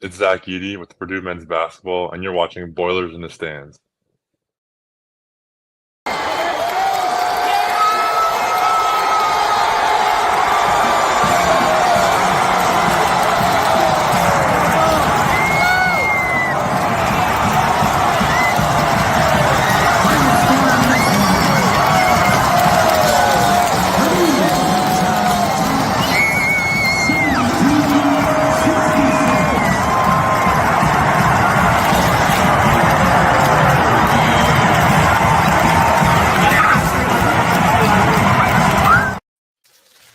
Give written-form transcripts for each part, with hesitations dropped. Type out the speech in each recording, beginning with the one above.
It's Zach Eady with Purdue men's basketball, and you're watching Boilers in the Stands.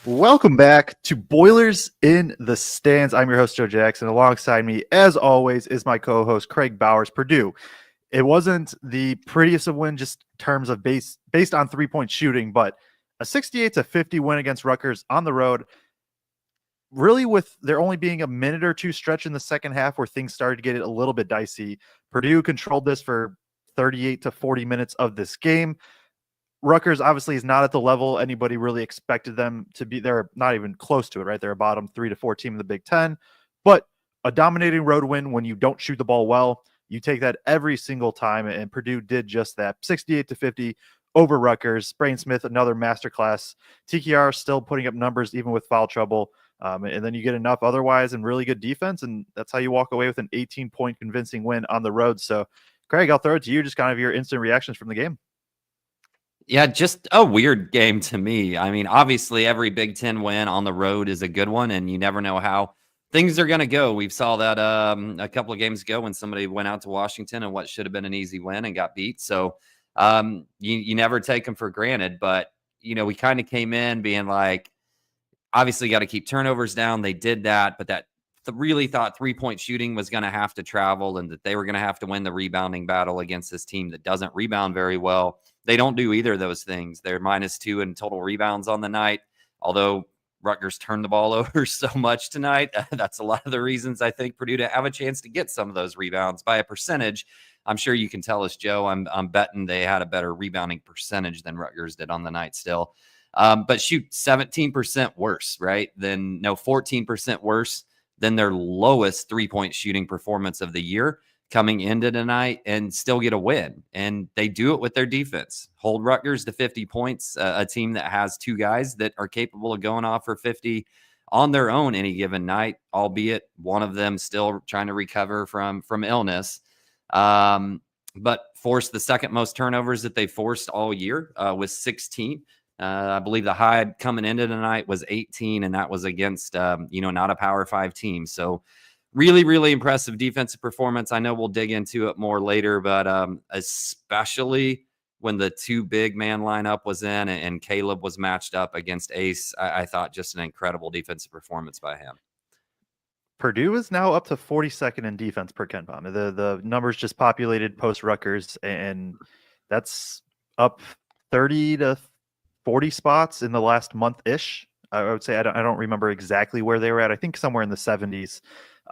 Welcome back to Boilers in the Stands. I'm your host, Joe Jackson. Alongside me, as always, is my co-host, Kraig Bowers. Purdue. It wasn't the prettiest of wins just in terms of based on three-point shooting, but a 68-50 win against Rutgers on the road. Really, with there only being a minute or two stretch in the second half where things started to get a little bit dicey. Purdue controlled this for 38 to 40 minutes of this game. Rutgers obviously is not at the level anybody really expected them to be. They're not even close to it, right? They're a bottom 3 to 4 team in the Big Ten, but a dominating road win when you don't shoot the ball well, you take that every single time, and Purdue did just that. 68-50 over Rutgers. Braden Smith, another masterclass. TKR still putting up numbers even with foul trouble, and then you get enough otherwise and really good defense, and that's how you walk away with an 18-point convincing win on the road. So, Kraig, I'll throw it to you, just kind of your instant reactions from the game. Yeah, just a weird game to me. I mean, obviously, every Big Ten win on the road is a good one, and you never know how things are going to go. We saw that a couple of games ago when somebody went out to Washington and what should have been an easy win and got beat. So you never take them for granted. But, we kind of came in being like, obviously got to keep turnovers down. They did that, but that really thought three-point shooting was going to have to travel and that they were going to have to win the rebounding battle against this team that doesn't rebound very well. They don't do either of those things. They're -2 in total rebounds on the night, although Rutgers turned the ball over so much tonight. That's a lot of the reasons I think Purdue to have a chance to get some of those rebounds by a percentage. I'm sure you can tell us, Joe, I'm betting they had a better rebounding percentage than Rutgers did on the night still. But shoot, 17% worse, right? 14% worse than their lowest three-point shooting performance of the year coming into tonight, and still get a win. And they do it with their defense. Hold Rutgers to 50 points, a team that has two guys that are capable of going off for 50 on their own any given night, albeit one of them still trying to recover from illness. But forced the second most turnovers that they forced all year with 16. I believe the high coming into tonight was 18, and that was against, not a Power 5 team. So really, really impressive defensive performance. I know we'll dig into it more later, but especially when the two big man lineup was in and Caleb was matched up against Ace, I thought just an incredible defensive performance by him. Purdue is now up to 42nd in defense per KenPom. The numbers just populated post Rutgers, and that's up 30 to 40 spots in the last month-ish. I would say I don't remember exactly where they were at. I think somewhere in the 70s.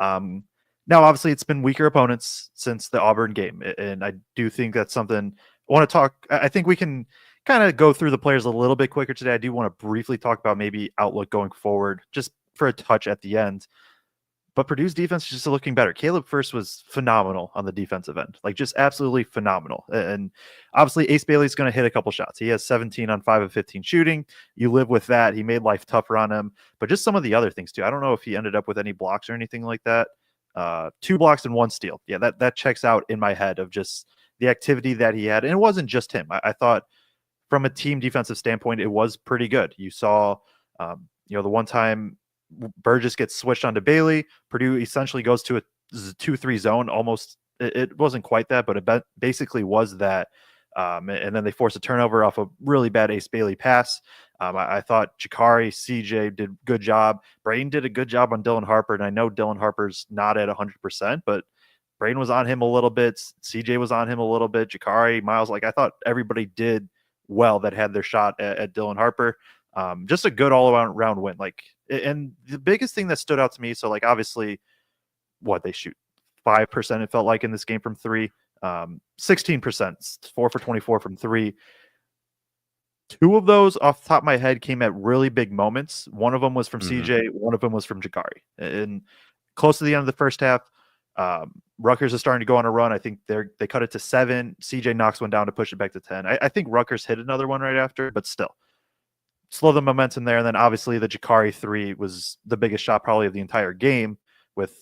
Now, obviously, it's been weaker opponents since the Auburn game, and I do think that's something I want to talk. I think we can kind of go through the players a little bit quicker today. I do want to briefly talk about maybe outlook going forward, just for a touch at the end. But Purdue's defense is just looking better. Caleb First was phenomenal on the defensive end, like just absolutely phenomenal. And obviously, Ace Bailey's going to hit a couple shots. He has 17 on 5 of 15 shooting. You live with that. He made life tougher on him. But just some of the other things, too. I don't know if he ended up with any blocks or anything like that. 2 blocks and 1 steal. Yeah, that checks out in my head of just the activity that he had. And it wasn't just him. I thought from a team defensive standpoint, it was pretty good. You saw, the one time Burgess gets switched onto Bailey. Purdue essentially goes to a 2-3 zone. Almost, it wasn't quite that, but it basically was that. And then they forced a turnover off a really bad Ace Bailey pass. I thought Jakari, CJ did a good job. Braden did a good job on Dylan Harper, and I know Dylan Harper's not at 100%, but Braden was on him a little bit. CJ was on him a little bit. Jakari, Miles, I thought everybody did well that had their shot at Dylan Harper. Just a good all-around win. And the biggest thing that stood out to me, so obviously what they shoot 5%, it felt like in this game from 3, 16%, 4 for 24 from 3. 2 of those off the top of my head came at really big moments. One of them was from CJ, one of them was from Jakari. And close to the end of the first half, Rutgers is starting to go on a run. I think they cut it to 7. CJ knocks one down to push it back to 10. I think Rutgers hit another one right after, but still slow the momentum there. And then obviously the Jakari 3 was the biggest shot probably of the entire game with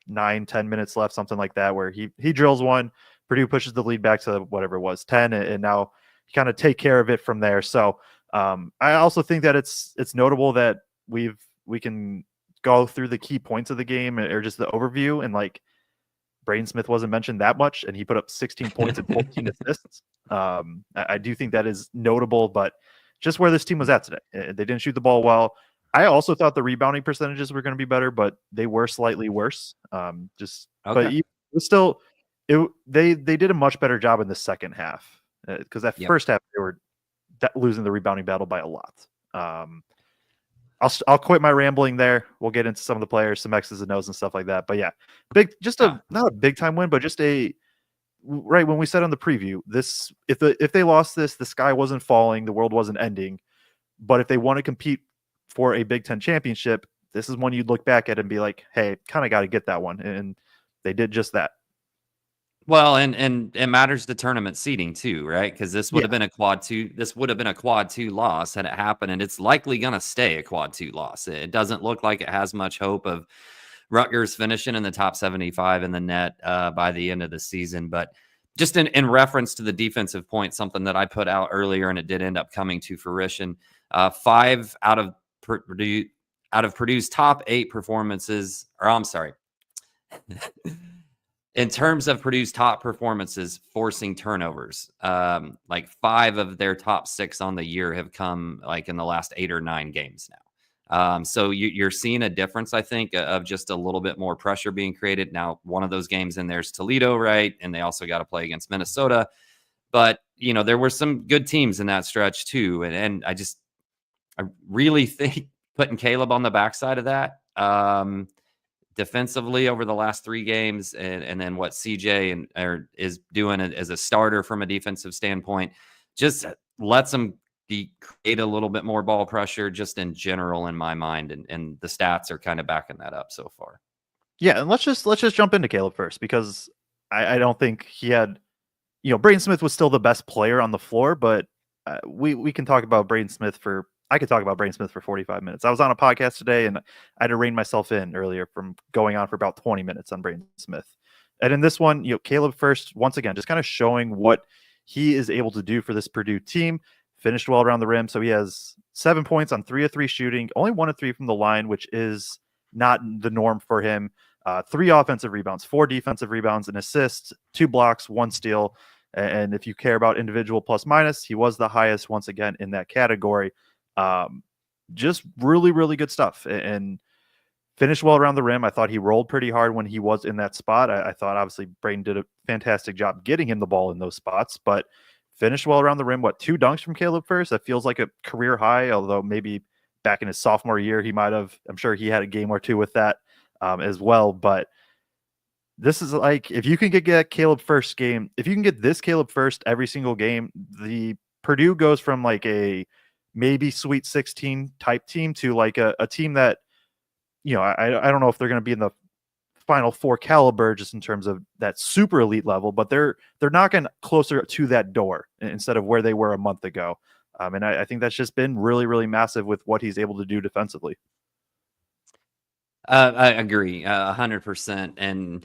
9-10 minutes left, something like that, where he drills one. Purdue pushes the lead back to whatever it was, 10, and now you kind of take care of it from there. So I also think that it's notable that we can go through the key points of the game or just the overview, and like Braden Smith wasn't mentioned that much, and he put up 16 points and 14 assists. I do think that is notable, but just where this team was at today, they didn't shoot the ball well. I also thought the rebounding percentages were going to be better, but they were slightly worse. But it was still, they did a much better job in the second half, because that first half they were losing the rebounding battle by a lot. I'll quit my rambling there. We'll get into some of the players, some X's and O's and stuff like that. But yeah, not a big time win, but just right when we said on the preview, this if they lost this, the sky wasn't falling, the world wasn't ending. But if they want to compete for a Big Ten championship, this is one you'd look back at and be like, hey, kind of got to get that one. And they did just that. Well, and it matters the tournament seeding too, right? Because this would have been a quad 2. This would have been a quad 2 loss had it happened, and it's likely going to stay a quad 2 loss. It doesn't look like it has much hope of Rutgers finishing in the top 75 in the net by the end of the season. But just in reference to the defensive point, something that I put out earlier, and it did end up coming to fruition. 5 out of Purdue's top 8 performances, or I'm sorry. In terms of Purdue's top performances, forcing turnovers, like 5 of their top 6 on the year have come like in the last 8 or 9 games now. So you're seeing a difference, I think, of just a little bit more pressure being created. Now, one of those games in there's Toledo, right? And they also got to play against Minnesota. But, there were some good teams in that stretch too. And I really think putting Caleb on the backside of that, defensively over the last 3 games, and then what CJ is doing as a starter from a defensive standpoint, just lets them create a little bit more ball pressure just in general in my mind, and the stats are kind of backing that up so far. Yeah, and let's just jump into Caleb first, because I don't think he had, Braden Smith was still the best player on the floor, but we can talk about Braden Smith I could talk about Braden Smith for 45 minutes. I was on a podcast today, and I had to rein myself in earlier from going on for about 20 minutes on Braden Smith. And in this one, Caleb first, once again, just kind of showing what he is able to do for this Purdue team. Finished well around the rim. So he has 7 points on 3 of 3 shooting, only 1 of 3 from the line, which is not the norm for him. 3 offensive rebounds, 4 defensive rebounds, an assist, 2 blocks, 1 steal. And if you care about individual plus minus, he was the highest once again in that category. Just really, really good stuff, and finished well around the rim. I thought he rolled pretty hard when he was in that spot. I thought obviously Braden did a fantastic job getting him the ball in those spots, but finished well around the rim. 2 dunks from Caleb first? That feels like a career high, although maybe back in his sophomore year, he might have, I'm sure he had a game or 2 with that as well. But this is like, if you can get Caleb first game, if you can get this Caleb first every single game, the Purdue goes from like a maybe Sweet 16 type team to like a team that, I don't know if they're going to be in the Final Four caliber just in terms of that super elite level, but they're knocking closer to that door instead of where they were a month ago. And I think that's just been really, really massive with what he's able to do defensively. I agree 100%. And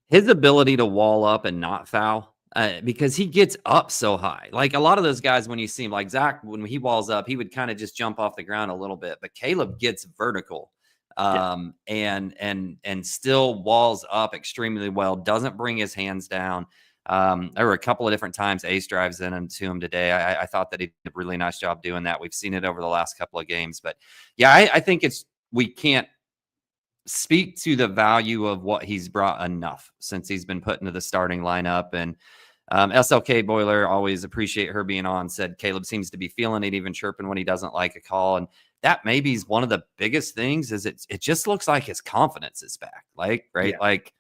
his ability to wall up and not foul, because he gets up so high. Like a lot of those guys, when you see him, like Zach, when he walls up, he would kind of just jump off the ground a little bit, but Caleb gets vertical and still walls up extremely well, doesn't bring his hands down. There were a couple of different times ace drives in him to him today. I thought that he did a really nice job doing that. We've seen it over the last couple of games, but yeah, I think we can't speak to the value of what he's brought enough since he's been put into the starting lineup. And SLK Boiler, always appreciate her being on, said Caleb seems to be feeling it, even chirping when he doesn't like a call. And that maybe is one of the biggest things, is it just looks like his confidence is back. Like, right. Yeah. Like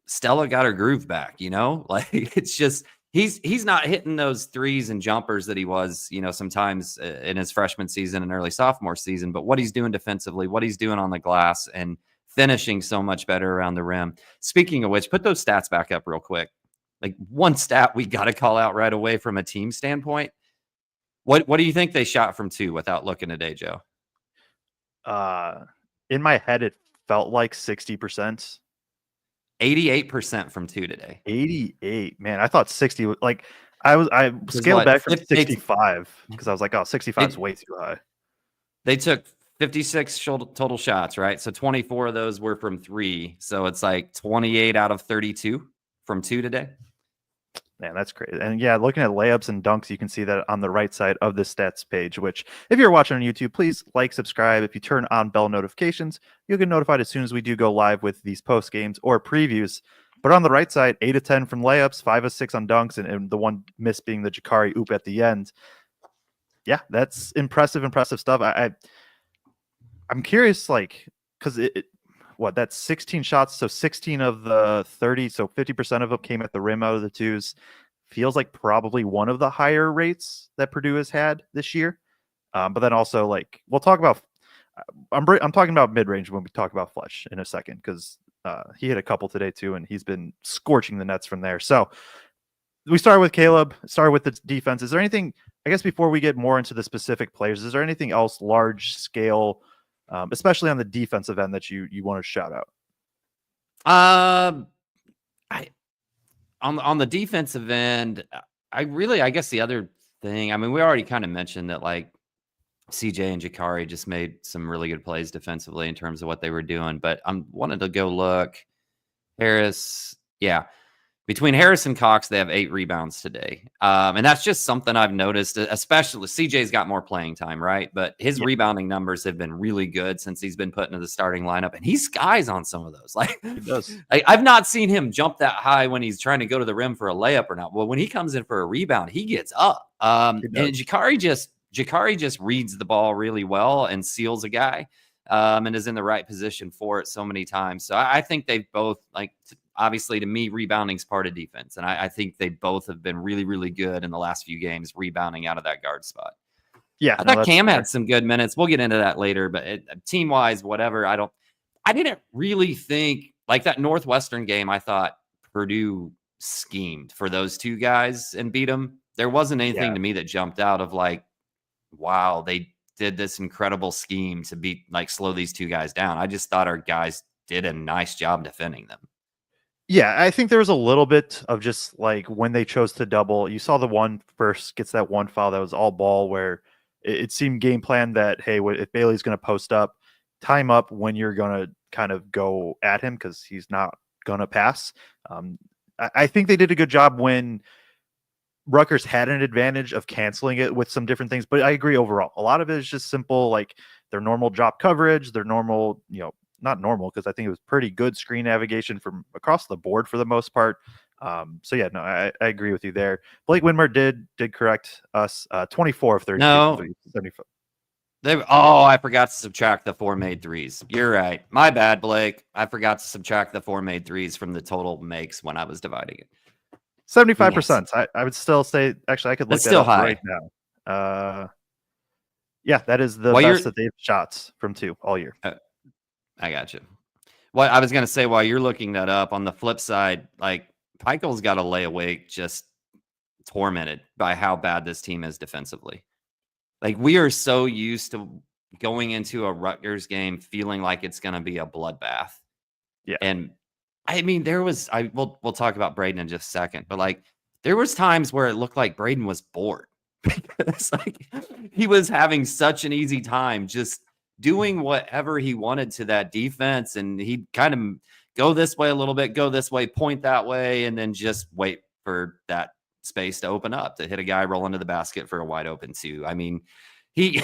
Stella got her groove back, like it's just, he's not hitting those threes and jumpers that he was, sometimes in his freshman season and early sophomore season, but what he's doing defensively, what he's doing on the glass, and finishing so much better around the rim. Speaking of which, put those stats back up real quick. Like one stat we got to call out right away from a team standpoint. What do you think they shot from 2 without looking today, Joe? In my head, it felt like 60%. 88% from 2 today. 88, man. I thought 60. Like I scaled back from 65 because I was like, oh, 65 is way too high. They took 56 total shots, right? So 24 of those were from 3. So it's like 28 out of 32 from 2 today. Man, that's crazy. And yeah, looking at layups and dunks, you can see that on the right side of the stats page, which if you're watching on YouTube, please like, subscribe. If you turn on bell notifications, you'll get notified as soon as we do go live with these post games or previews. But on the right side, 8 of 10 from layups, 5 of 6 on dunks, and the one miss being the Jakari oop at the end. Yeah, that's impressive stuff. I'm curious, like, because that's 16 shots, so 16 of the 30, so 50% of them came at the rim out of the twos. Feels like probably one of the higher rates that Purdue has had this year. But then also, like, we'll talk about, I'm talking about mid-range when we talk about Fletch in a second, because he hit a couple today too, and he's been scorching the nets from there. So we started with Caleb, started with the defense. Is there anything, I guess, before we get more into the specific players, is there anything else large scale, especially on the defensive end, that you want to shout out? On the defensive end, I guess the other thing, I mean, we already kind of mentioned that, like, CJ and Jakari just made some really good plays defensively in terms of what they were doing, but I wanted to go look. Harris, yeah. Between Harris and Cox, they have 8 rebounds today. And that's just something I've noticed, especially CJ's got more playing time, right? But his rebounding numbers have been really good since he's been put into the starting lineup. And he skies on some of those. Like, he does. I've not seen him jump that high when he's trying to go to the rim for a layup or not. Well, when he comes in for a rebound, he gets up. And Jakari just reads the ball really well and seals a guy, and is in the right position for it so many times. So I think they've both, like, obviously, to me, rebounding is part of defense. And I think they both have been really, really good in the last few games rebounding out of that guard spot. Yeah. I thought Cam had some good minutes. We'll get into that later. But team-wise, whatever, I didn't really think, like, that Northwestern game, I thought Purdue schemed for those 2 guys and beat them. There wasn't anything to me that jumped out of, like, wow, they did this incredible scheme to beat, like, slow these 2 guys down. I just thought our guys did a nice job defending them. Yeah, I think there was a little bit of just, like, when they chose to double, you saw the one first gets that one foul that was all ball, where it seemed game plan that, hey, if Bailey's going to post up, time up when you're going to kind of go at him because he's not going to pass. I think they did a good job when Rutgers had an advantage of canceling it with some different things, but I agree overall. A lot of it is just simple, like their normal drop coverage, their normal, not normal, because I think it was pretty good screen navigation from across the board for the most part. So yeah, no, I agree with you there. Blake Winmer did correct us. 24 of 30. No. 75. I forgot to subtract the 4 made threes. You're right. My bad, Blake. I forgot to subtract the 4 made threes from the total makes when I was dividing it. 75%. Yes. I would still say, actually, I could look that up right now. Yeah, that is the best that they've shots from 2 all year. I got you. What I was going to say while you're looking that up, on the flip side, like, Pikel's got to lay awake just tormented by how bad this team is defensively. Like, we are so used to going into a Rutgers game feeling like it's going to be a bloodbath. Yeah. And I mean, we'll talk about Braden in just a second, but, like, there was times where it looked like Braden was bored because, like, he was having such an easy time just doing whatever he wanted to that defense. And he'd kind of go this way a little bit, go this way, point that way, and then just wait for that space to open up to hit a guy roll into the basket for a wide open 2. I mean, he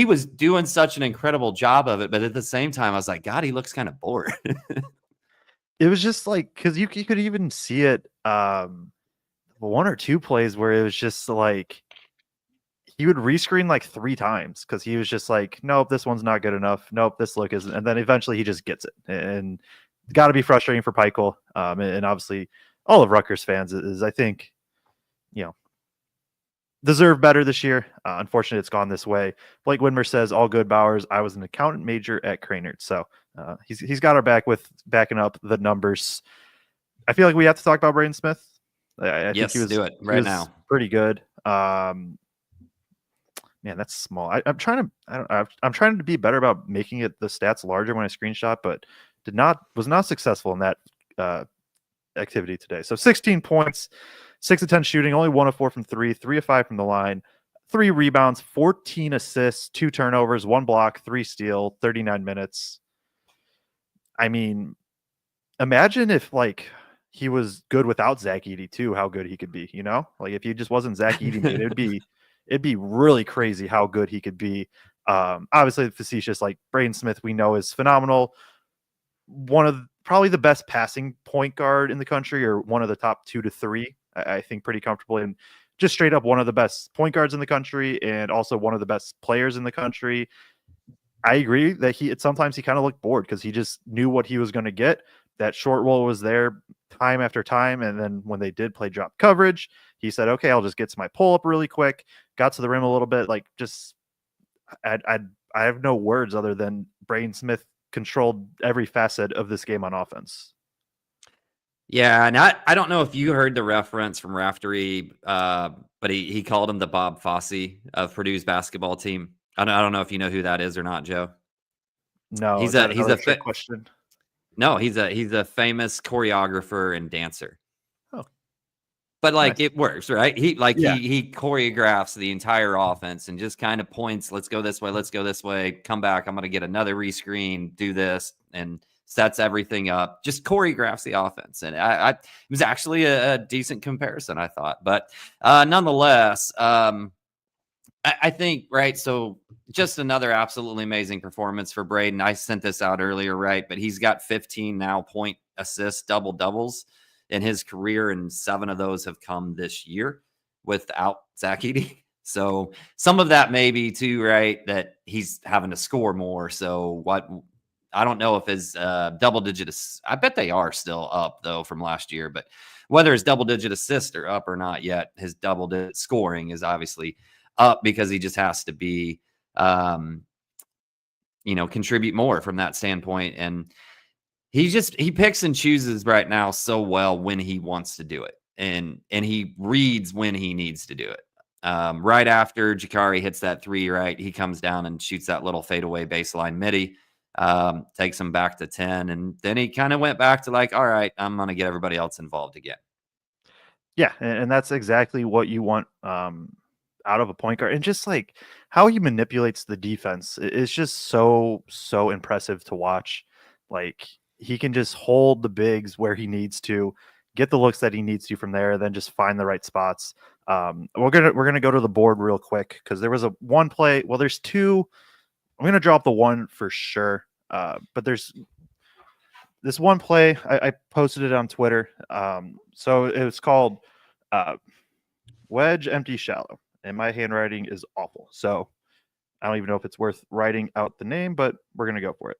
was doing such an incredible job of it, but at the same time, I was like, God, he looks kind of bored. It was just like, because you could even see it 1 or 2 plays where it was just like he would rescreen like 3 times because he was just like, nope, this one's not good enough. Nope, this look isn't. And then eventually he just gets it. And it's got to be frustrating for Pikel. And obviously all of Rutgers fans is I think, deserve better this year. Unfortunately, it's gone this way. Blake Widmer says, all good, Bowers. I was an accountant major at Cranard. So he's got our back with backing up the numbers. I feel like we have to talk about Braden Smith. I think Yes, he was, do it right now. Pretty good. Man, that's small. I'm trying to be better about making it the stats larger when I screenshot, but was not successful in that activity today. So 16 points, 6 of 10 shooting, only 1 of 4 from 3, 3 of 5 from the line, 3 rebounds, 14 assists, 2 turnovers, 1 block, 3 steal, 39 minutes. I mean, imagine if like he was good without Zach Edey too, how good he could be, you know? Like if he just wasn't Zach Edey, it'd be really crazy how good he could be. Obviously facetious, like Braden Smith we know is phenomenal. One of probably the best passing point guard in the country, or one of the top 2 to 3, I think pretty comfortably, and just straight up one of the best point guards in the country and also one of the best players in the country. I agree that sometimes he kind of looked bored because he just knew what he was going to get. That short roll was there time after time. And then when they did play drop coverage, he said, okay, I'll just get to my pull up really quick. Got to the rim a little bit. Like just, I have no words other than Braden Smith controlled every facet of this game on offense. Yeah, and I don't know if you heard the reference from Raftery, but he called him the Bob Fosse of Purdue's basketball team. I don't know if you know who that is or not, Joe. No, he's a trick question. No, he's a famous choreographer and dancer. Oh, but like nice. It works, right? He choreographs the entire offense and just kind of points. Let's go this way. Let's go this way. Come back. I'm going to get another rescreen. Do this and sets everything up. Just choreographs the offense, and it was actually a decent comparison, I thought. But nonetheless, I think, right, so just another absolutely amazing performance for Braden. I sent this out earlier, right, but he's got 15 now point assists, double-doubles in his career, and 7 of those have come this year without Zach Edey. So some of that may be too, right, that he's having to score more. So I don't know if his double-digit I bet they are still up, though, from last year, but whether his double-digit assists are up or not yet, his double-digit scoring is obviously up because he just has to be, contribute more from that standpoint. And he picks and chooses right now so well when he wants to do it. And he reads when he needs to do it. Right after Jakari hits that 3, right, he comes down and shoots that little fadeaway baseline midi, takes him back to 10. And then he kind of went back to like, all right, I'm going to get everybody else involved again. Yeah. And that's exactly what you want, out of a point guard, and just like how he manipulates the defense is just so impressive to watch. Like he can just hold the bigs where he needs to, get the looks that he needs to from there, then just find the right spots. We're gonna go to the board real quick because there was one play. Well, there's 2. I'm gonna drop the one for sure, but there's this one play. I posted it on Twitter. So it was called wedge empty shallow. And my handwriting is awful. So I don't even know if it's worth writing out the name, but we're going to go for it.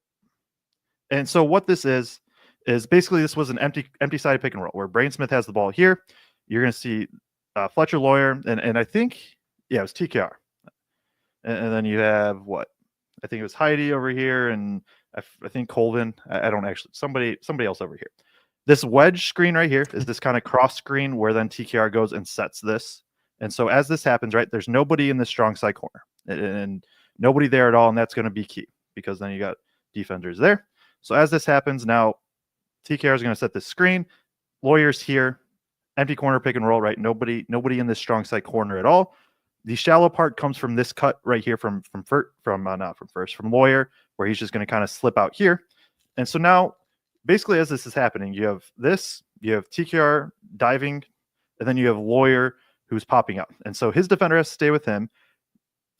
And so what this is basically this was an empty-sided pick and roll where Braden Smith has the ball here. You're going to see Fletcher Loyer, and I think, it was TKR. And then you have what? I think it was Heidi over here, and I think Colvin. I don't actually, somebody else over here. This wedge screen right here is this kind of cross screen where then TKR goes and sets this. And so as this happens, right, there's nobody in the strong side corner and nobody there at all. And that's going to be key because then you got defenders there. So as this happens, now TKR is going to set this screen. Lawyer's here, empty corner pick and roll, right? Nobody in this strong side corner at all. The shallow part comes from this cut right here from Loyer, where he's just going to kind of slip out here. And so now basically as this is happening, you have TKR diving, and then you have Loyer who's popping up. And so his defender has to stay with him,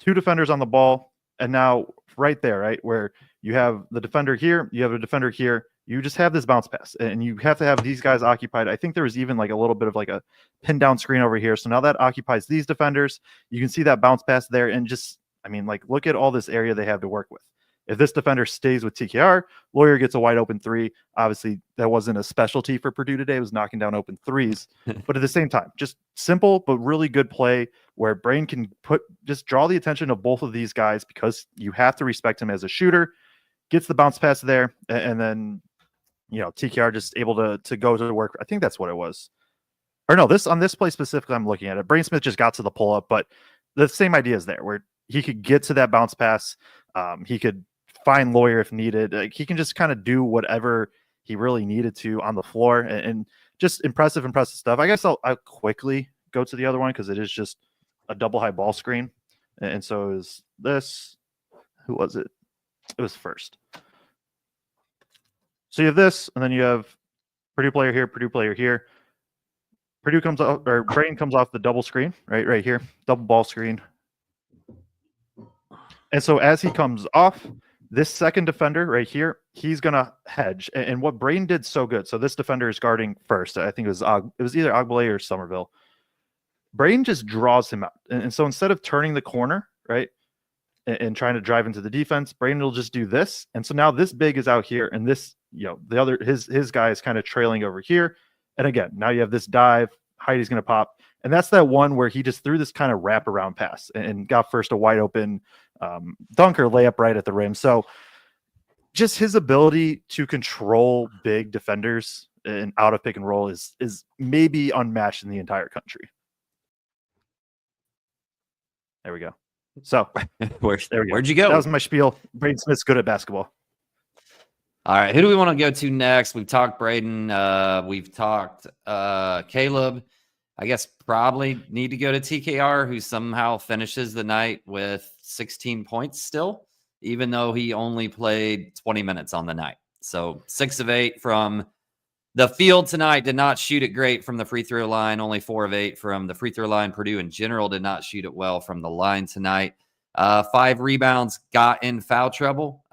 2 defenders on the ball. And now right there, right, where you have the defender here, you have a defender here, you just have this bounce pass and you have to have these guys occupied. I think there was even like a little bit of like a pin down screen over here. So now that occupies these defenders. You can see that bounce pass there and just, I mean, like look at all this area they have to work with. If this defender stays with TKR, Loyer gets a wide open three. Obviously, that wasn't a specialty for Purdue today. It was knocking down open threes. But at the same time, just simple but really good play where Brain can just draw the attention of both of these guys because you have to respect him as a shooter. Gets the bounce pass there, and then TKR just able to go to work. I think that's what it was. Or no, on this play specifically, I'm looking at it. Braden Smith just got to the pull up, but the same idea is there where he could get to that bounce pass. He could find Loyer if needed. He can just kind of do whatever he really needed to on the floor, and just impressive stuff. I guess I'll quickly go to the other one because it is just a double high ball screen. And so is this. Who was it? It was first. So you have this, and then you have Purdue player here, Purdue player here. Purdue comes off, or Brain comes off the double screen, right here, double ball screen. And so as he comes off, this second defender right here, he's gonna hedge. And what Brain did so good. So this defender is guarding first. I think it was either Ogbole or Somerville. Brain just draws him out, and so instead of turning the corner, right, and trying to drive into the defense, Brain will just do this. And so now this big is out here, and this, the other his guy is kind of trailing over here. And again, now you have this dive. Heidi's going to pop. And that's that one where he just threw this kind of wraparound pass and got first a wide open dunker layup right at the rim. So just his ability to control big defenders and out of pick and roll is maybe unmatched in the entire country. There we go. So where'd you go? That was my spiel. Braden Smith's good at basketball. All right, who do we want to go to next? We've talked Braden. We've talked Caleb. I guess probably need to go to TKR, who somehow finishes the night with 16 points still, even though he only played 20 minutes on the night. So 6 of 8 from the field tonight. Did not shoot it great from the free throw line. Only 4 of 8 from the free throw line. Purdue in general did not shoot it well from the line tonight. 5 rebounds, got in foul trouble.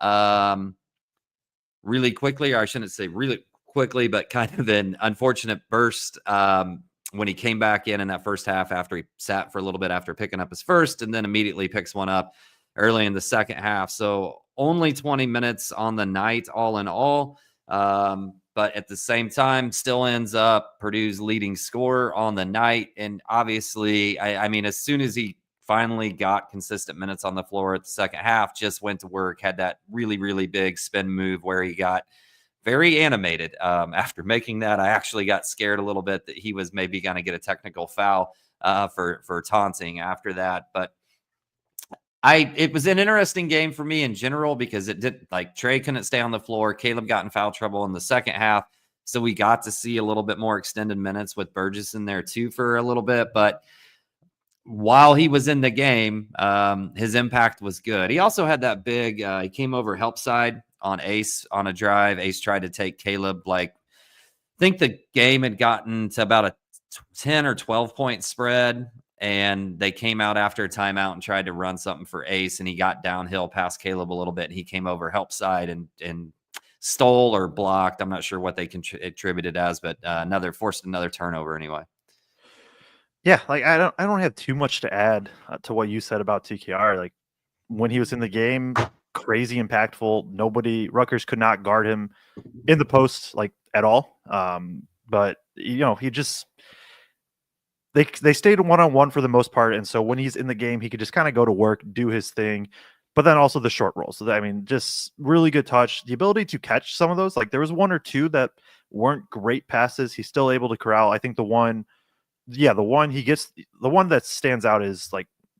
Really quickly, or I shouldn't say really quickly, but kind of an unfortunate burst when he came back in that first half after he sat for a little bit after picking up his first, and then immediately picks one up early in the second half. So only 20 minutes on the night all in all, but at the same time still ends up Purdue's leading scorer on the night. And obviously, I mean, as soon as he finally got consistent minutes on the floor at the second half, just went to work, had that really, really big spin move where he got very animated. After making that, I actually got scared a little bit that he was maybe going to get a technical foul for taunting after that. But it was an interesting game for me in general because it did, like, Trey couldn't stay on the floor. Caleb got in foul trouble in the second half. So we got to see a little bit more extended minutes with Burgess in there too for a little bit. But while he was in the game, his impact was good. He also had that big, he came over help side on Ace on a drive. Ace tried to take Caleb. I think the game had gotten to about a 10 or 12 point spread, and they came out after a timeout and tried to run something for Ace, and he got downhill past Caleb a little bit, and he came over help side and stole or blocked. I'm not sure what they attributed as, but forced another turnover anyway. Yeah, I don't have too much to add to what you said about TKR. Like, when he was in the game, crazy impactful. Rutgers could not guard him in the post at all. But he just they stayed one-on-one for the most part, and so when he's in the game, he could just kind of go to work, do his thing. But then also the short rolls. So I mean, just really good touch. The ability to catch some of those. Like, there was 1 or 2 that weren't great passes. He's still able to corral. I think the one that stands out is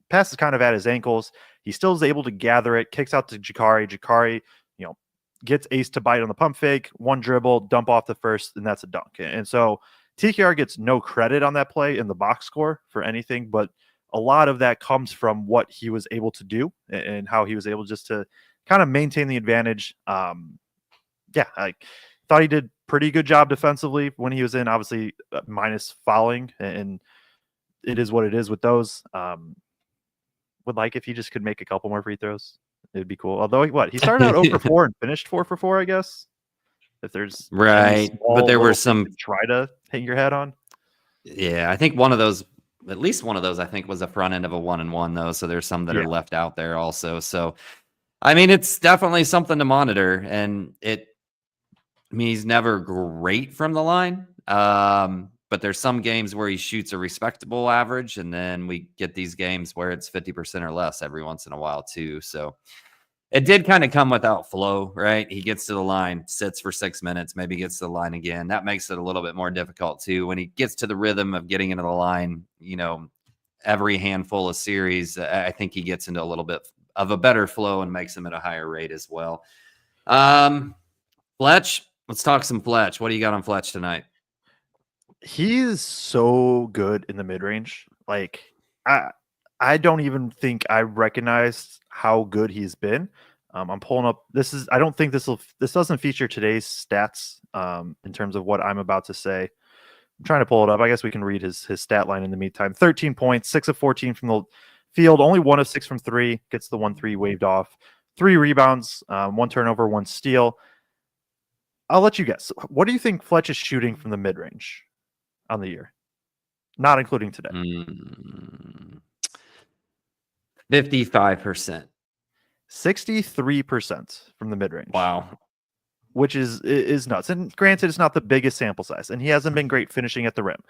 passes kind of at his ankles. He still is able to gather it, kicks out to Jakari. Jakari, gets Ace to bite on the pump fake, 1 dribble, dump off the first, and that's a dunk. And so TKR gets no credit on that play in the box score for anything, but a lot of that comes from what he was able to do and how he was able just to kind of maintain the advantage. I thought he did pretty good job defensively when he was in, obviously minus fouling, and it is what it is with those. Would like if he just could make a couple more free throws. It'd be cool. Although he started out 0 for 4 and finished 4 for 4, I guess. If there's right, but there were some to try to hang your hat on. Yeah, I think one of those, at least one of those, I think was a front end of a 1-and-1 though. So there's some that are left out there also. So I mean, it's definitely something to monitor, and he's never great from the line. But there's some games where he shoots a respectable average, and then we get these games where it's 50% or less every once in a while too. So it did kind of come without flow, right? He gets to the line, sits for 6 minutes, maybe gets to the line again. That makes it a little bit more difficult too. When he gets to the rhythm of getting into the line, every handful of series, I think he gets into a little bit of a better flow and makes him at a higher rate as well. Fletch, let's talk some Fletch. What do you got on Fletch tonight? He's so good in the mid-range. Like, I don't even think I recognized how good he's been. I'm pulling up. I don't think this doesn't feature today's stats in terms of what I'm about to say. I'm trying to pull it up. I guess we can read his stat line in the meantime. 13 points, 6 of 14 from the field, only 1 of 6 from 3, gets the 1-3 waved off. 3 rebounds, 1 turnover, 1 steal. I'll let you guess. What do you think Fletch is shooting from the mid-range on the year? Not including today. 55%. 63% from the mid-range. Wow. Which is nuts. And granted, it's not the biggest sample size, and he hasn't been great finishing at the rim.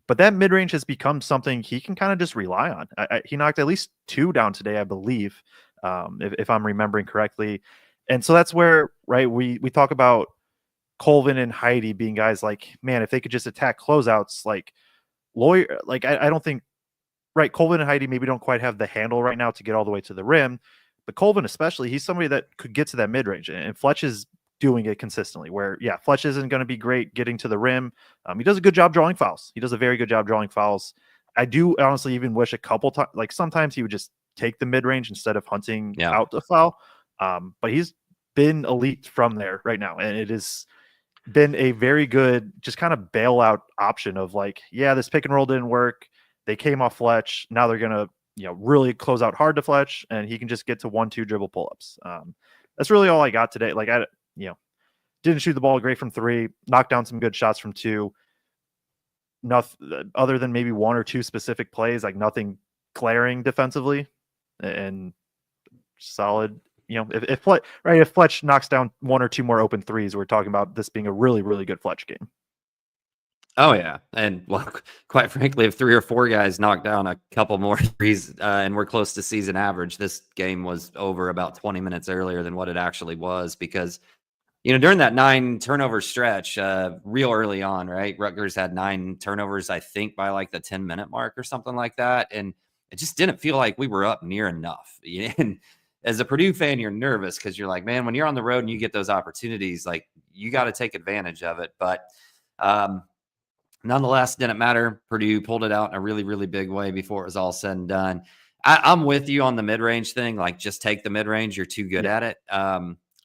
But that mid-range has become something he can kind of just rely on. He knocked at least 2 down today, I believe, if I'm remembering correctly. And so that's where, right, we talk about Colvin and Heidi being guys like, man, if they could just attack closeouts, like Loyer, like I don't think, right, Colvin and Heidi maybe don't quite have the handle right now to get all the way to the rim, but Colvin especially, he's somebody that could get to that mid-range, and Fletch is doing it consistently, where, yeah, Fletch isn't going to be great getting to the rim. He does a good job drawing fouls. He does a very good job drawing fouls. I do honestly even wish a couple times, like sometimes he would just take the mid-range instead of hunting out the foul. But he's been elite from there right now, and it has been a very good just kind of bailout option of like, yeah, this pick and roll didn't work. They came off Fletch. Now they're going to, really close out hard to Fletch, and he can just get to 1-2 dribble pull-ups. That's really all I got today. Like, I didn't shoot the ball great from 3, knocked down some good shots from 2. Nothing other than maybe 1 or 2 specific plays, like nothing glaring defensively, and solid. If Fletch knocks down 1 or 2 more open threes, we're talking about this being a really, really good Fletch game. Oh yeah, and well, quite frankly, if 3 or 4 guys knock down a couple more threes, and we're close to season average, this game was over about 20 minutes earlier than what it actually was, because during that 9 turnover stretch, real early on, right, Rutgers had 9 turnovers, I think, by like the 10-minute mark or something like that, and it just didn't feel like we were up near enough. And as a Purdue fan, you're nervous because you're like, man, when you're on the road and you get those opportunities, like, you got to take advantage of it. But nonetheless, didn't matter. Purdue pulled it out in a really, really big way before it was all said and done. I'm with you on the mid-range thing. Like, just take the mid-range. You're too good at it.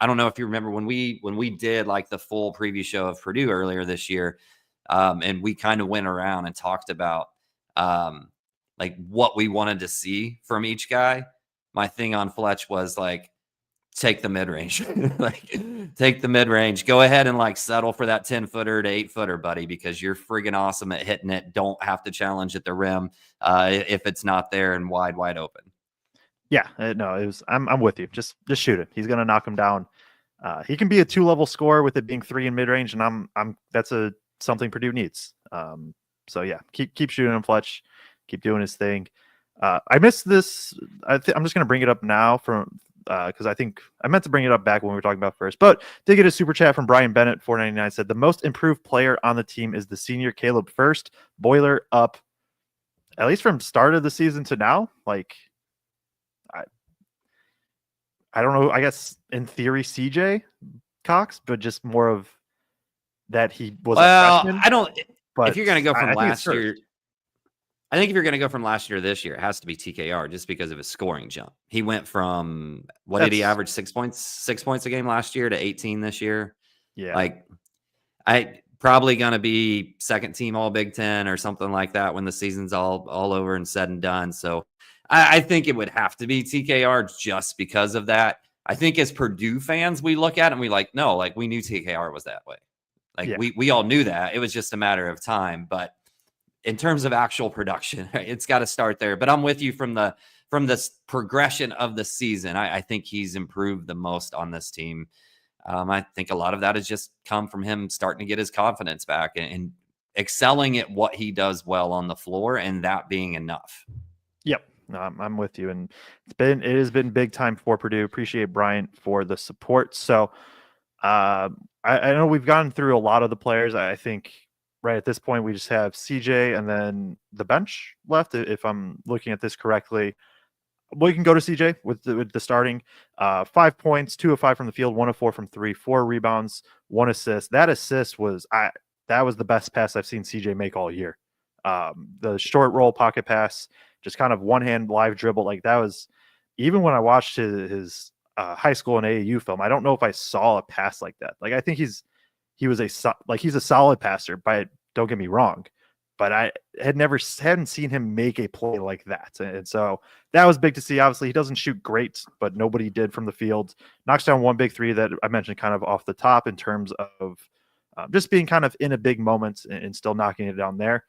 I don't know if you remember when we did like the full preview show of Purdue earlier this year, and we kind of went around and talked about like what we wanted to see from each guy. My thing on Fletch was like, take the mid-range. Like, take the mid-range. Go ahead and like settle for that 10-footer to 8-footer, buddy, because you're friggin' awesome at hitting it. Don't have to challenge at the rim if it's not there and wide open. Yeah, no, it was. I'm with you. Just shoot it. He's gonna knock him down. He can be a 2-level scorer with it being 3 in mid-range, and that's something Purdue needs. So yeah, keep shooting him, Fletch. Keep doing his thing. I missed this. I'm just gonna bring it up now because I think I meant to bring it up back when we were talking about first. But did get a super chat from Brian Bennett, 499, said the most improved player on the team is the senior Caleb First. Boiler up, at least from start of the season to now. Like, I don't know. I guess in theory, CJ Cox, but just more of that he was. Well, a freshman, I don't. But if you're going to go from last year, year, I think if you're going to go from last year to this year, it has to be TKR just because of his scoring jump. He went from did he average 6 points a game last year to 18 this year? Yeah, like I probably going to be second team All Big Ten or something like that when the season's all over and said and done. So I think it would have to be TKR just because of that. I think as Purdue fans, we look at it and we like, no, like we knew TKR was that way. Like we all knew that. It was just a matter of time. But in terms of actual production, it's got to start there. But I'm with you from the from this progression of the season, I think he's improved the most on this team. I think a lot of that has just come from him starting to get his confidence back and excelling at what he does well on the floor, and that being enough. Yep. No, I'm with you. And it has been big time for Purdue. Appreciate Bryant for the support. So I know we've gone through a lot of the players. I think right at this point we just have CJ and then the bench left, if I'm looking at this correctly. We can go to CJ with the starting 5 points, 2 of 5 from the field, 1 of 4 from 3, 4 rebounds, 1 assist. That assist was that was the best pass I've seen CJ make all year. The short roll pocket pass, just kind of one hand live dribble, like that was. Even when I watched his high school and AAU film, I don't know if I saw a pass like that. Like I think he's a solid passer, but don't get me wrong. But I hadn't seen him make a play like that. And so that was big to see. Obviously, he doesn't shoot great, but nobody did from the field. Knocks down one big three that I mentioned kind of off the top in terms of just being kind of in a big moment and still knocking it down there.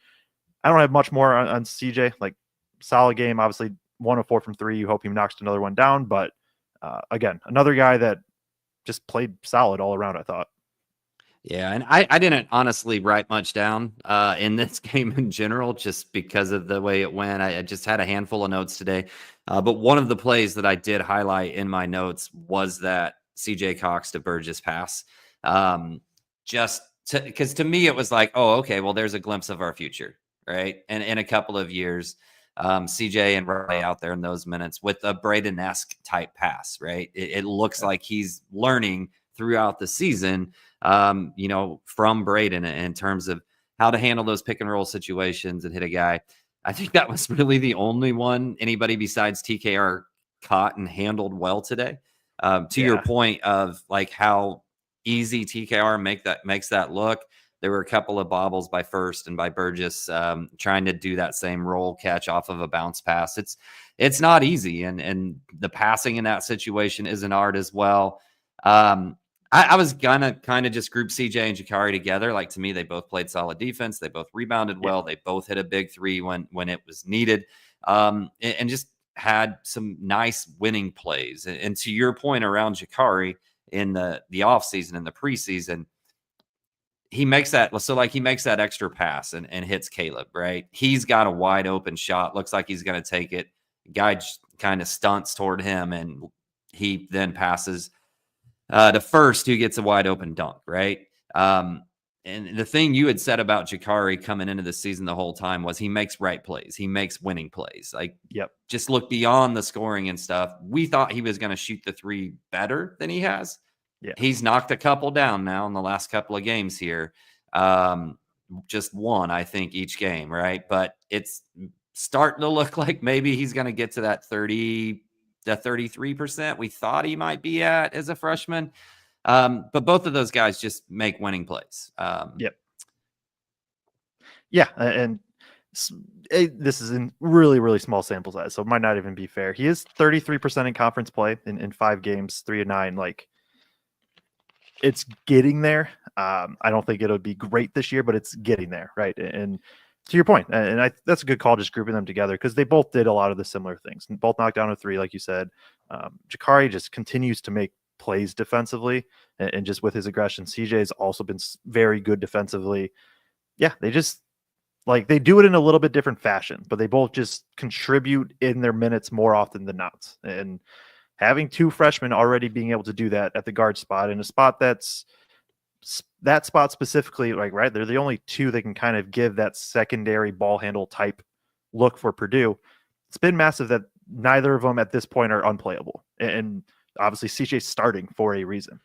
I don't have much more on CJ. Like, solid game. Obviously, 1 of 4 from 3. You hope he knocks another one down. But again, another guy that just played solid all around, I thought. Yeah, and I didn't honestly write much down in this game in general, just because of the way it went. I just had a handful of notes today. But one of the plays that I did highlight in my notes was that CJ Cox to Burgess pass. Just because to me, it was like, oh, okay, well, there's a glimpse of our future, right? And in a couple of years, CJ and Riley out there in those minutes with a Braden-esque type pass, right? It looks like he's learning throughout the season, from Braden in terms of how to handle those pick and roll situations and hit a guy. I think that was really the only one anybody besides TKR caught and handled well today. To your point of like how easy TKR makes that look. There were a couple of bobbles by First and by Burgess trying to do that same roll catch off of a bounce pass. It's not easy, and the passing in that situation is an art as well. I was gonna kind of just group CJ and Jakari together. Like, to me, they both played solid defense. They both rebounded well. They both hit a big three when it was needed, and just had some nice winning plays. And to your point around Jakari in the offseason and the preseason, he makes that. So like he makes that extra pass and hits Caleb, right? He's got a wide open shot. Looks like he's going to take it. Guy just kind of stunts toward him, and he then passes to First, who gets a wide open dunk, right? And the thing you had said about Jakari coming into the season the whole time was he makes right plays. He makes winning plays. Like, just look beyond the scoring and stuff. We thought he was going to shoot the three better than he has. Yeah. He's knocked a couple down now in the last couple of games here. Just one, I think, each game, right? But it's starting to look like maybe he's going to get to that 30 to 33% we thought he might be at as a freshman. But both of those guys just make winning plays. Yeah, and this is in really, really small sample size, so it might not even be fair. He is 33% in conference play in 5 games, 3 of 9. Like, it's getting there. I don't think it'll be great this year, but it's getting there, right? And to your point, and that's a good call, just grouping them together, because they both did a lot of the similar things. Both knocked down a 3, like you said. Jakari just continues to make plays defensively, and just with his aggression. CJ has also been very good defensively. Yeah, they just they do it in a little bit different fashion, but they both just contribute in their minutes more often than not. And having 2 freshmen already being able to do that at the guard spot, in a spot that spot specifically, right, they're the only 2 that can kind of give that secondary ball handle type look for Purdue. It's been massive that neither of them at this point are unplayable. And obviously CJ's starting for a reason,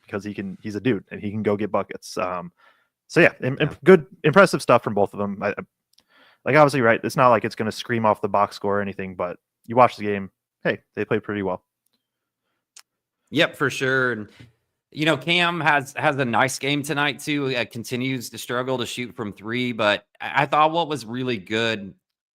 because he's a dude and he can go get buckets. So yeah, good, impressive stuff from both of them. Obviously, right, it's not like it's going to scream off the box score or anything, but you watch the game, hey, they played pretty well. Yep, for sure. And Cam has a nice game tonight too. Continues to struggle to shoot from 3, but I thought what was really good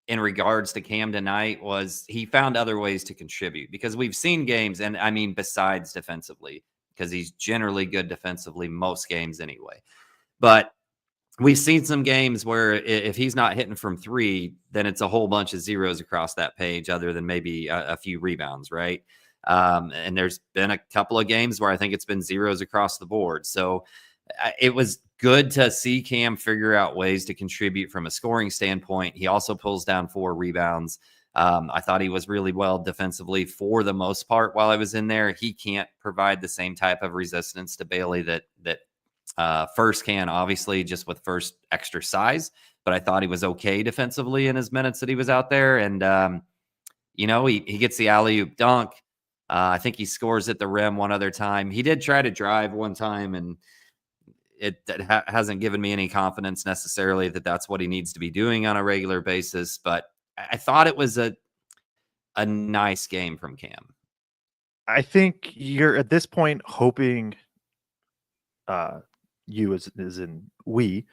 in regards to Cam tonight was he found other ways to contribute, because we've seen games, and I mean besides defensively, because he's generally good defensively most games anyway. But we've seen some games where if he's not hitting from three, then it's a whole bunch of zeros across that page, other than maybe a few rebounds, right? And there's been a couple of games where I think it's been zeros across the board. So it was good to see Cam figure out ways to contribute from a scoring standpoint. He also pulls down 4 rebounds. I thought he was really well defensively for the most part while I was in there. He can't provide the same type of resistance to Bailey that First can, obviously, just with First extra size. But I thought he was okay defensively in his minutes that he was out there. And, he gets the alley-oop dunk. I think he scores at the rim one other time. He did try to drive one time, and it hasn't given me any confidence necessarily that that's what he needs to be doing on a regular basis. But I thought it was a nice game from Cam. I think you're at this point hoping, you as in we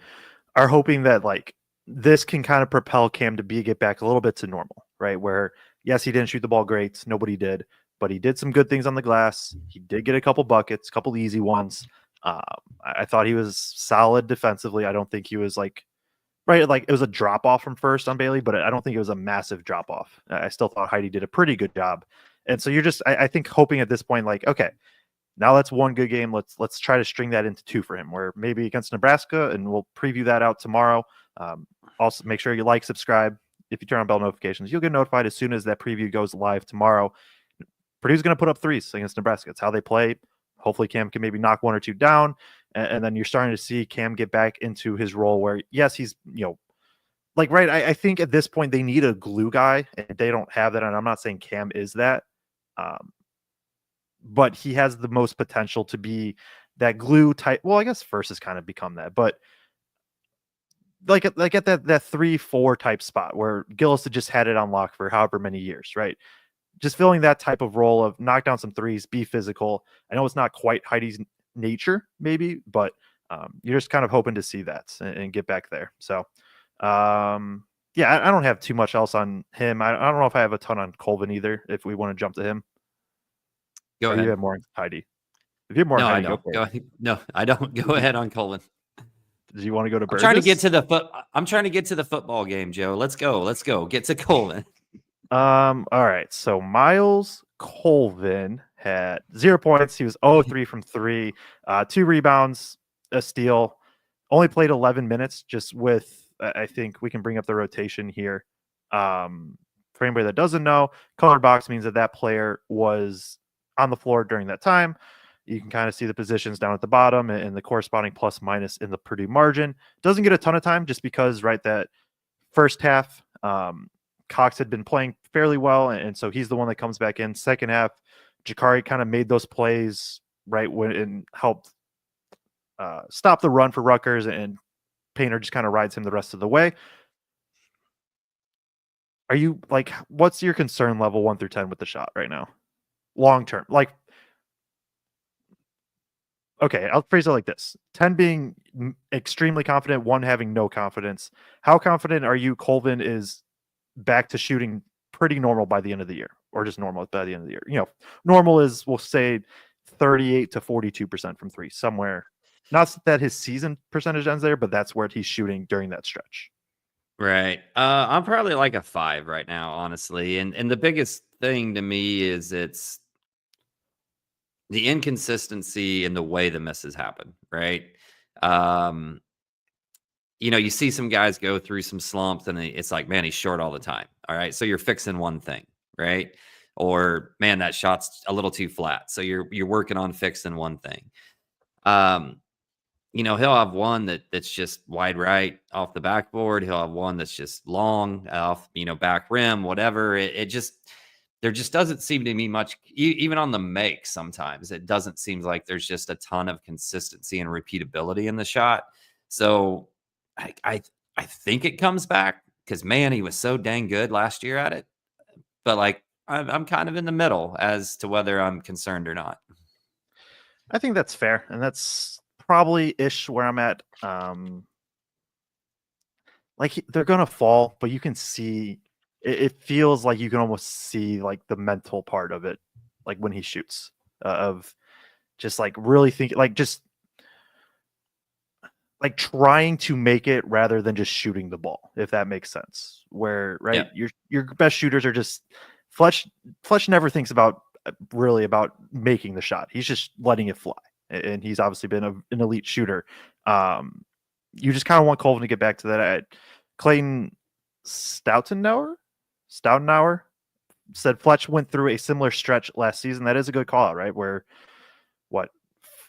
are hoping that like this can kind of propel Cam to get back a little bit to normal, right? Where yes, he didn't shoot the ball great, nobody did, but he did some good things on the glass. He did get a couple buckets, a couple easy ones. I thought he was solid defensively. I don't think he was like it was a drop off from First on Bailey, but I don't think it was a massive drop off. I still thought Heidi did a pretty good job. And so you're just, I think, hoping at this point, like, okay, now that's one good game. Let's try to string that into 2 for him, where maybe against Nebraska, and we'll preview that out tomorrow. Also, make sure you like, subscribe. If you turn on bell notifications, you'll get notified as soon as that preview goes live tomorrow. Purdue's going to put up 3s against Nebraska. It's how they play. Hopefully Cam can maybe knock 1 or 2 down. And then you're starting to see Cam get back into his role where, yes, he's, right. I think at this point they need a glue guy, and they don't have that. And I'm not saying Cam is that. But he has the most potential to be that glue type. Well, I guess First has kind of become that, but like at that 3-4 type spot where Gillis had just had it on lock for however many years, right? Just filling that type of role of knock down some 3s, be physical. I know it's not quite Heidi's nature, maybe, but you're just kind of hoping to see that and get back there. So, I don't have too much else on him. I don't know if I have a ton on Colvin either, if we want to jump to him. Go ahead. You have more on Heidi. If you have more on Heidi, no, I don't. Go ahead on Colvin. Do you want to go to Burgess? I'm trying to get to the football game, Joe. Let's go. Get to Colvin. All right. So Miles Colvin had 0 points. He was 0-3 from 3, 2 rebounds, a steal. Only played 11 minutes. Just with, I think we can bring up the rotation here. For anybody that doesn't know, colored box means that player was on the floor during that time. You can kind of see the positions down at the bottom and the corresponding plus minus in the Purdue margin. Doesn't get a ton of time just because, right, that first half, Cox had been playing fairly well, and so he's the one that comes back in. Second half, Jakari kind of made those plays right when and helped stop the run for Rutgers, and Painter just kind of rides him the rest of the way. Are you like, what's your concern level 1 through 10 with the shot right now? Long term, okay, I'll phrase it like this: 10 being extremely confident, 1 having no confidence. How confident are you Colvin is back to shooting pretty normal by the end of the year, or just normal by the end of the year? Normal is, we'll say, 38 to 42% from 3, somewhere. Not that his season percentage ends there, but that's where he's shooting during that stretch. Right. I'm probably like a 5 right now, honestly. And the biggest thing to me is it's the inconsistency in the way the misses happen, right? You see some guys go through some slumps and it's like, man, he's short all the time. All right. So you're fixing one thing, right? Or, man, that shot's a little too flat. So you're working on fixing one thing. He'll have one that's just wide right off the backboard. He'll have one that's just long off, back rim, whatever. There just doesn't seem to be much, even on the make. Sometimes it doesn't seem like there's just a ton of consistency and repeatability in the shot. So I think it comes back because, man, he was so dang good last year at it. But I'm kind of in the middle as to whether I'm concerned or not. I think that's fair, and that's probably ish where I'm at. They're gonna fall, but you can see it feels like you can almost see like the mental part of it, like when he shoots, of just like really thinking, like just like trying to make it rather than just shooting the ball, if that makes sense. Where right, your best shooters are just Fletch. Fletch never thinks about really about making the shot. He's just letting it fly, and he's obviously been an elite shooter. You just kind of want Colvin to get back to that. Clayton Stoutenauer said Fletch went through a similar stretch last season. That is a good call out, right? Where what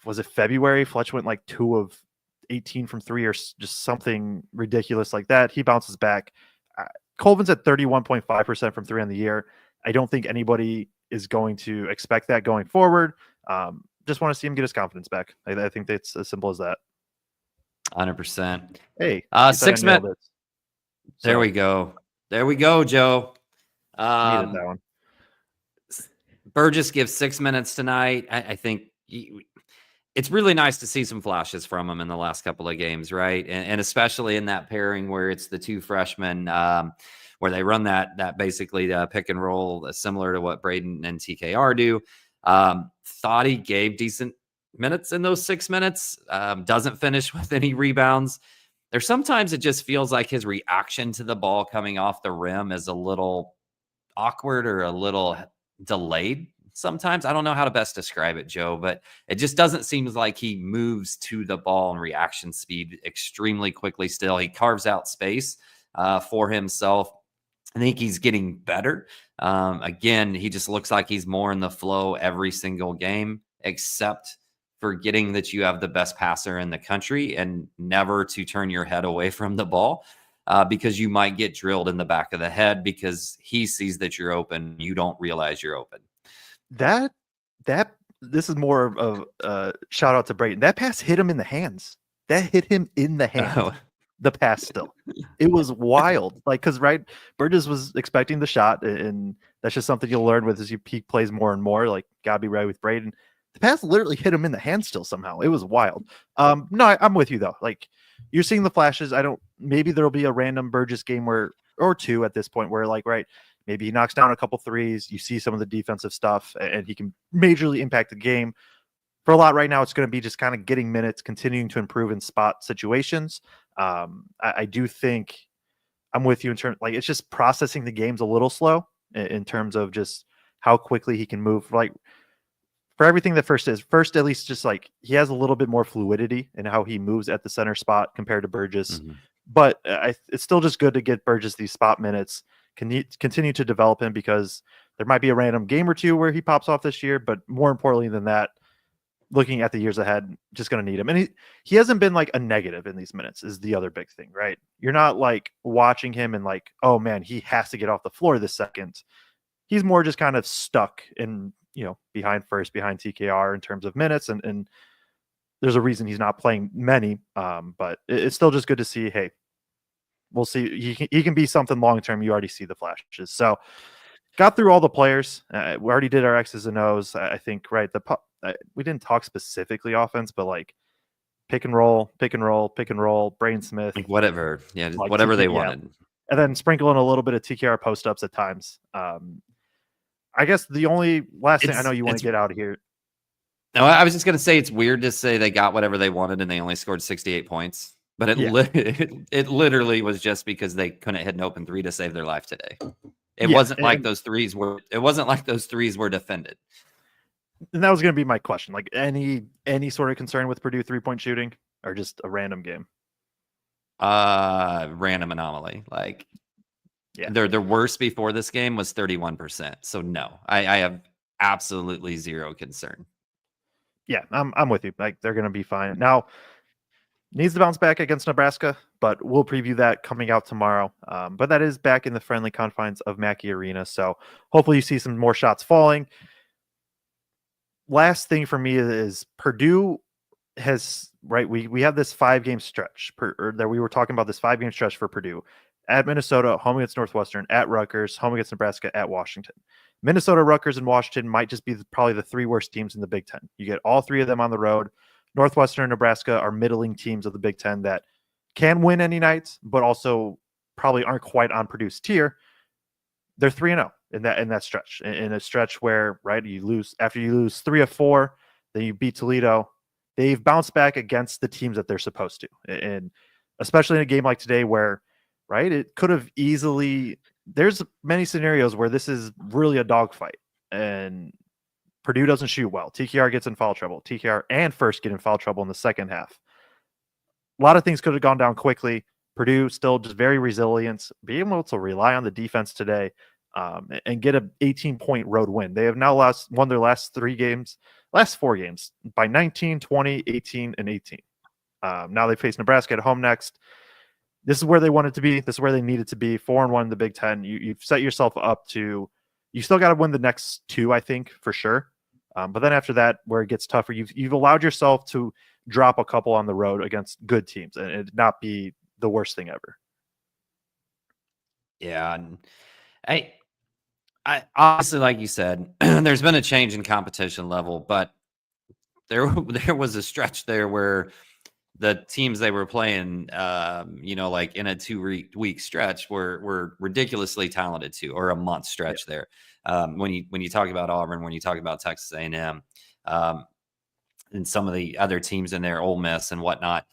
was it, February? Fletch went like 2 of 18 from 3 or just something ridiculous like that. He bounces back. Colvin's at 31.5% from 3 on the year. I don't think anybody is going to expect that going forward. Just want to see him get his confidence back. I think it's as simple as that. 100%. Hey, 6 minutes. There we go. There we go, Joe. Needed that one. Burgess gives 6 minutes tonight. I think it's really nice to see some flashes from him in the last couple of games, right? And especially in that pairing where it's the 2 freshmen, where they run that basically pick and roll, similar to what Braden and TKR do. Thought he gave decent minutes in those 6 minutes. Doesn't finish with any rebounds. There's sometimes it just feels like his reaction to the ball coming off the rim is a little awkward or a little delayed. Sometimes I don't know how to best describe it, Joe, but it just doesn't seem like he moves to the ball in reaction speed extremely quickly. Still, he carves out space for himself. I think he's getting better. Again, he just looks like he's more in the flow every single game, except forgetting that you have the best passer in the country and never to turn your head away from the ball because you might get drilled in the back of the head because he sees that you're open. You don't realize you're open. This is more of a shout out to Braden. That pass hit him in the hands. That hit him in the hand. Oh. The pass still. It was wild. Like, because right, Burgess was expecting the shot, and that's just something you'll learn with as you peak plays more and more. Like, gotta be right with Braden. The pass literally hit him in the hand still somehow. It was wild. No, I'm with you though. Like, you're seeing the flashes. Maybe there'll be a random Burgess game or 2 at this point where, like, right, maybe he knocks down a couple threes. You see some of the defensive stuff, and he can majorly impact the game. For a lot right now, it's going to be just kind of getting minutes, continuing to improve in spot situations. I do think I'm with you in terms, like, it's just processing the games a little slow in terms of just how quickly he can move. Like, for everything that first, at least just like he has a little bit more fluidity in how he moves at the center spot compared to Burgess. Mm-hmm. But it's still just good to get Burgess these spot minutes, continue to develop him, because there might be a random game or 2 where he pops off this year. But more importantly than that, looking at the years ahead, just going to need him. And he hasn't been like a negative in these minutes is the other big thing, right? You're not like watching him and like, oh man, he has to get off the floor this second. He's more just kind of stuck in, behind TKR in terms of minutes. And there's a reason he's not playing many. But it's still just good to see, hey, we'll see. He can be something long-term. You already see the flashes. So got through all the players. We already did our X's and O's. I think, right. We didn't talk specifically offense, but like pick and roll, Braden Smith, like whatever. Yeah. Like whatever they wanted. And then sprinkle in a little bit of TKR post ups at times. I guess the only last thing I know you want to get out of here. No, I was just going to say, it's weird to say they got whatever they wanted and they only scored 68 points, but it literally was just because they couldn't hit an open 3 to save their life today. It wasn't like those threes were defended. And that was going to be my question. Like any sort of concern with Purdue 3-point shooting, or just a random game? Random anomaly. Like, their worst before this game was 31%. So no, I have absolutely zero concern. Yeah, I'm with you. Like, they're going to be fine. Now, needs to bounce back against Nebraska, but we'll preview that coming out tomorrow. But that is back in the friendly confines of Mackey Arena. So hopefully you see some more shots falling. Last thing for me is Purdue has, right, we have this 5-game stretch that we were talking about, this 5-game stretch for Purdue: at Minnesota, home against Northwestern, at Rutgers, home against Nebraska, at Washington. Minnesota, Rutgers, and Washington might just be probably the 3 worst teams in the Big Ten. You get all 3 of them on the road. Northwestern and Nebraska are middling teams of the Big Ten that can win any nights, but also probably aren't quite on Purdue's tier. They're 3-0 in that stretch. In a stretch where, right, after you lose 3 of 4, then you beat Toledo, they've bounced back against the teams that they're supposed to. And especially in a game like today where, right, it could have easily, there's many scenarios where this is really a dogfight and Purdue doesn't shoot well. TKR gets in foul trouble. TKR and First get in foul trouble in the second half. A lot of things could have gone down quickly. Purdue still just very resilient, being able to rely on the defense today and get a 18-point road win. They have now won their last four games by 19, 20, 18, and 18. Now they face Nebraska at home next. This is where they wanted to be. This is where they needed to be. 4-1 in the Big Ten. You've set yourself up to. You still got to win the next two, I think, for sure. But then after that, where it gets tougher, you've allowed yourself to drop a couple on the road against good teams, and it not be the worst thing ever. Yeah, and I honestly, like you said, there's been a change in competition level, but there was a stretch there where the teams they were playing, like in a 2-week stretch were ridiculously talented too, or a month stretch there. When you talk about Auburn, when you talk about Texas A&M, and some of the other teams in there, Ole Miss and whatnot,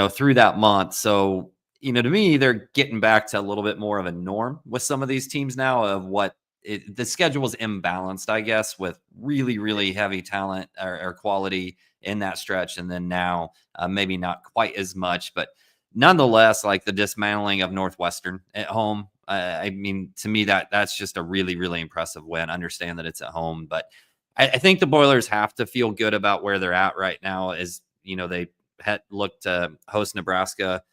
through that month. So, to me, they're getting back to a little bit more of a norm with some of these teams now of what the schedule was imbalanced, I guess, with really, really heavy talent or quality in that stretch. And then now maybe not quite as much, but nonetheless, like the dismantling of Northwestern at home. I mean, to me, that's just a really, really impressive win. Understand that it's at home, but I think the Boilers have to feel good about where they're at right now. As they had looked to host Nebraska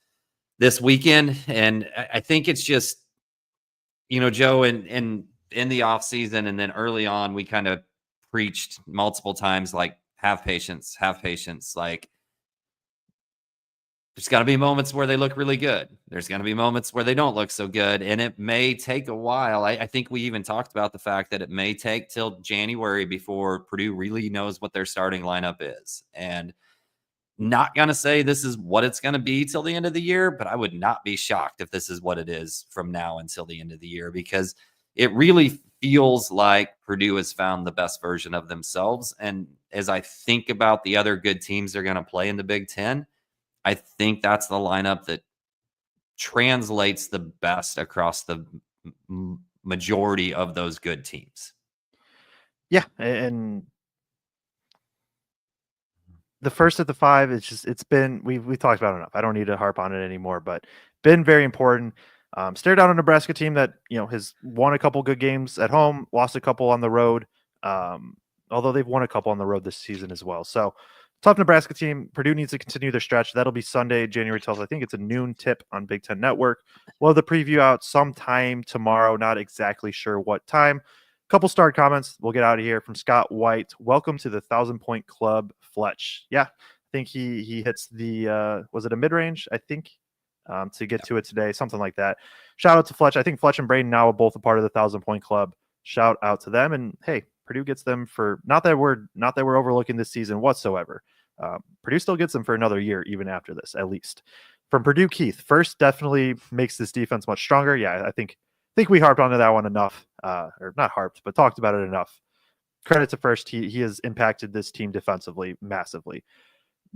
this weekend, and I think it's just Joe, in the offseason and then early on, we kind of preached multiple times, like, have patience. Like, there's got to be moments where they look really good. There's going to be moments where they don't look so good. And it may take a while. I think we even talked about the fact that it may take till January before Purdue really knows what their starting lineup is. And not going to say this is what it's going to be till the end of the year, but I would not be shocked if this is what it is from now until the end of the year, because it really feels like Purdue has found the best version of themselves. And as I think about the other good teams they're going to play in the Big Ten, I think that's the lineup that translates the best across the majority of those good teams. Yeah, and the first of the five, it's been, we've talked about it enough. I don't need to harp on it anymore, but been very important. Stare down a Nebraska team that has won a couple good games at home, lost a couple on the road. Although they've won a couple on the road this season as well. So tough Nebraska team. Purdue needs to continue their stretch. That'll be Sunday, January 12th. I think it's a noon tip on Big Ten Network. We'll have the preview out sometime tomorrow. Not exactly sure what time. Couple starred comments. We'll get out of here from Scott White. Welcome to the 1,000-point club, Fletch. Yeah, I think he hits the was it a mid-range? I think to get to it today, something like that. Shout out to Fletch. I think Fletch and Braden now are both a part of the 1,000-point club. Shout out to them. And hey, Purdue gets them for not that we're overlooking this season whatsoever. Purdue still gets them for another year, even after this, at least. From Purdue, Keith, First definitely makes this defense much stronger. Yeah, I think we harped onto that one enough, or not harped, but talked about it enough. Credit to First, he has impacted this team defensively massively.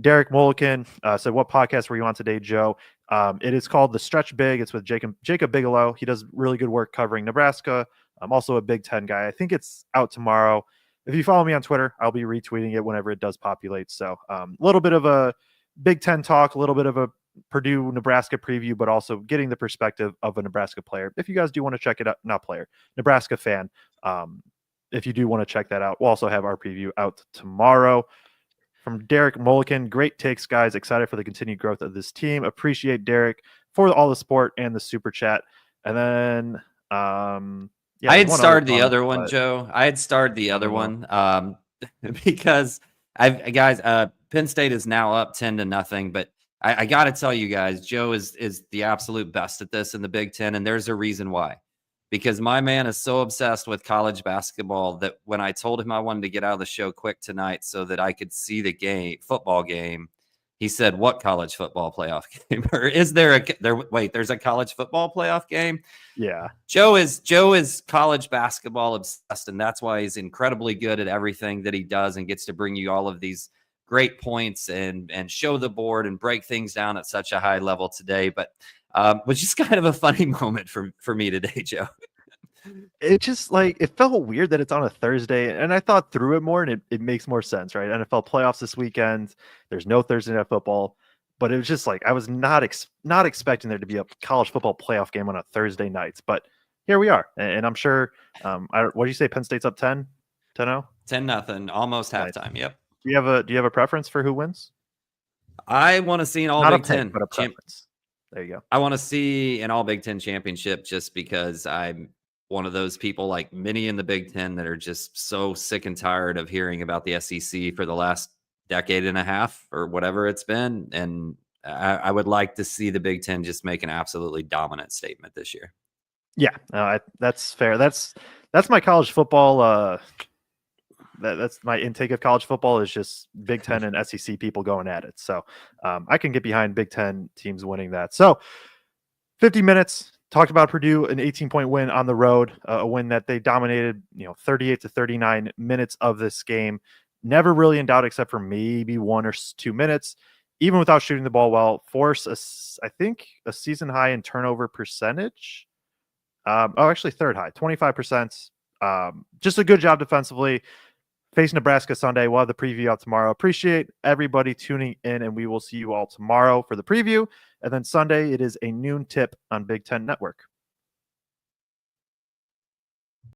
Derek Mulliken said, "What podcast were you on today, Joe?" It is called The Stretch Big. It's with Jacob Bigelow. He does really good work covering Nebraska. I'm also a Big Ten guy. I think it's out tomorrow. If you follow me on Twitter, I'll be retweeting it whenever it does populate. So a little bit of a Big Ten talk, a little bit of a Purdue Nebraska preview, but also getting the perspective of a Nebraska player. If you guys do want to check it out, not player, Nebraska fan. If you do want to check that out, we'll also have our preview out tomorrow. From Derek Mulliken, great takes, guys. Excited for the continued growth of this team. Appreciate Derek for all the support and the super chat. And then, I had started the other one, Joe. I had started the other one because Penn State is now up 10-0. But I got to tell you guys, Joe is the absolute best at this in the Big Ten, and there's a reason why. Because my man is so obsessed with college basketball that when I told him I wanted to get out of the show quick tonight so that I could see the football game, he said, "What college football playoff game? Or is there there's a college football playoff game?" Yeah. Joe is college basketball obsessed, and that's why he's incredibly good at everything that he does and gets to bring you all of these great points and show the board and break things down at such a high level today. But was just kind of a funny moment for me today, Joe. It just it felt weird that it's on a Thursday, and I thought through it more, and it makes more sense, right? NFL playoffs this weekend. There's no Thursday night football, but it was just I was not expecting there to be a college football playoff game on a Thursday night, but here we are, and I'm sure. What do you say? Penn State's up 10-0? 10-0, almost Nice. halftime. Yep. Do you have a preference for who wins? I want to see an all Not Big a pick, Ten, but a preference. There you go. I want to see an all Big Ten championship just because I'm one of those people like many in the Big Ten that are just so sick and tired of hearing about the SEC for the last decade and a half or whatever it's been. And I would like to see the Big Ten just make an absolutely dominant statement this year. Yeah, that's fair. That's my college football. That's my intake of college football is just Big Ten and SEC people going at it. So I can get behind Big Ten teams winning that. So 50 minutes. Talked about Purdue, an 18-point win on the road, a win that they dominated, 38 to 39 minutes of this game. Never really in doubt except for maybe 1 or 2 minutes, even without shooting the ball well. Force, I think, a season high in turnover percentage. Actually third high, 25%. Just a good job defensively. Face Nebraska Sunday. We'll have the preview out tomorrow. Appreciate everybody tuning in, and we will see you all tomorrow for the preview. And then Sunday, it is a noon tip on Big Ten Network.